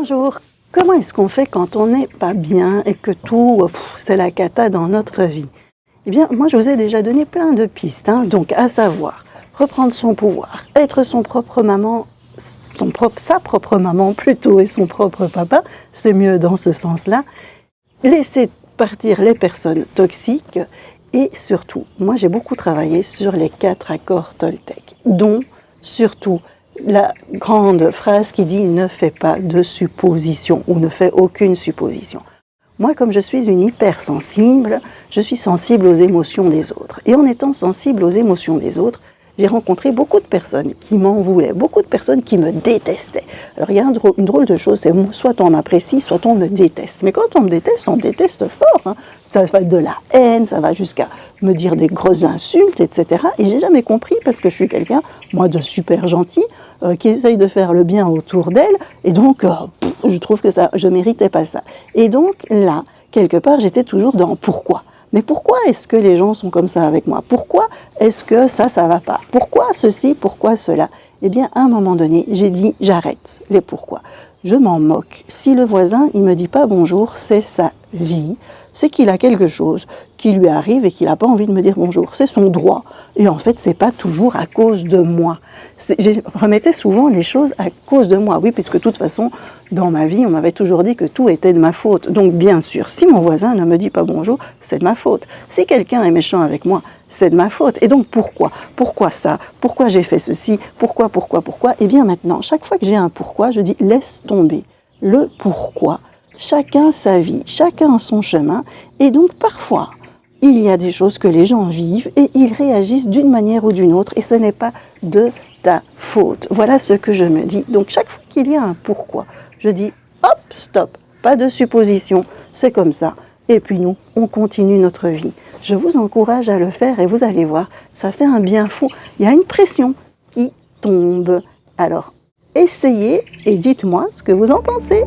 Bonjour, comment est-ce qu'on fait quand on n'est pas bien et que tout, c'est la cata dans notre vie? Eh bien, moi je vous ai déjà donné plein de pistes, donc à savoir, reprendre son pouvoir, être son propre maman, sa propre maman plutôt et son propre papa, c'est mieux dans ce sens-là, laisser partir les personnes toxiques et surtout, moi j'ai beaucoup travaillé sur les 4 accords Toltec, dont surtout la grande phrase qui dit « ne fais pas de supposition » ou « ne fais aucune supposition ». Moi, comme je suis une hypersensible, je suis sensible aux émotions des autres. Et en étant sensible aux émotions des autres, j'ai rencontré beaucoup de personnes qui m'en voulaient, beaucoup de personnes qui me détestaient. Alors il y a une drôle de chose, c'est soit on m'apprécie, soit on me déteste. Mais quand on me déteste fort. Ça va de la haine, ça va jusqu'à me dire des grosses insultes, etc. Et j'ai jamais compris, parce que je suis quelqu'un, moi, de super gentil, qui essaye de faire le bien autour d'elle, et donc je trouve que je méritais pas ça. Et donc là, quelque part, j'étais toujours dans pourquoi. Mais pourquoi est-ce que les gens sont comme ça avec moi? Pourquoi est-ce que ça va pas? Pourquoi ceci? Pourquoi cela? Eh bien, à un moment donné, j'ai dit, j'arrête les pourquoi. Je m'en moque. Si le voisin, il me dit pas bonjour, c'est sa vie. C'est qu'il a quelque chose qui lui arrive et qu'il n'a pas envie de me dire bonjour. C'est son droit. Et en fait, c'est pas toujours à cause de moi. Je remettais souvent les choses à cause de moi. Oui, puisque de toute façon, dans ma vie, on m'avait toujours dit que tout était de ma faute. Donc bien sûr, si mon voisin ne me dit pas bonjour, c'est de ma faute. Si quelqu'un est méchant avec moi, c'est de ma faute. Et donc pourquoi? Pourquoi ça? Pourquoi j'ai fait ceci? Pourquoi? Eh bien maintenant, chaque fois que j'ai un pourquoi, je dis laisse tomber le pourquoi. Chacun sa vie, chacun son chemin. Et donc parfois, il y a des choses que les gens vivent et ils réagissent d'une manière ou d'une autre et ce n'est pas de ta faute. Voilà ce que je me dis. Donc chaque fois qu'il y a un pourquoi, je dis hop, stop, pas de supposition, c'est comme ça. Et puis nous, on continue notre vie. Je vous encourage à le faire et vous allez voir, ça fait un bien fou. Il y a une pression qui tombe. Alors, essayez et dites-moi ce que vous en pensez.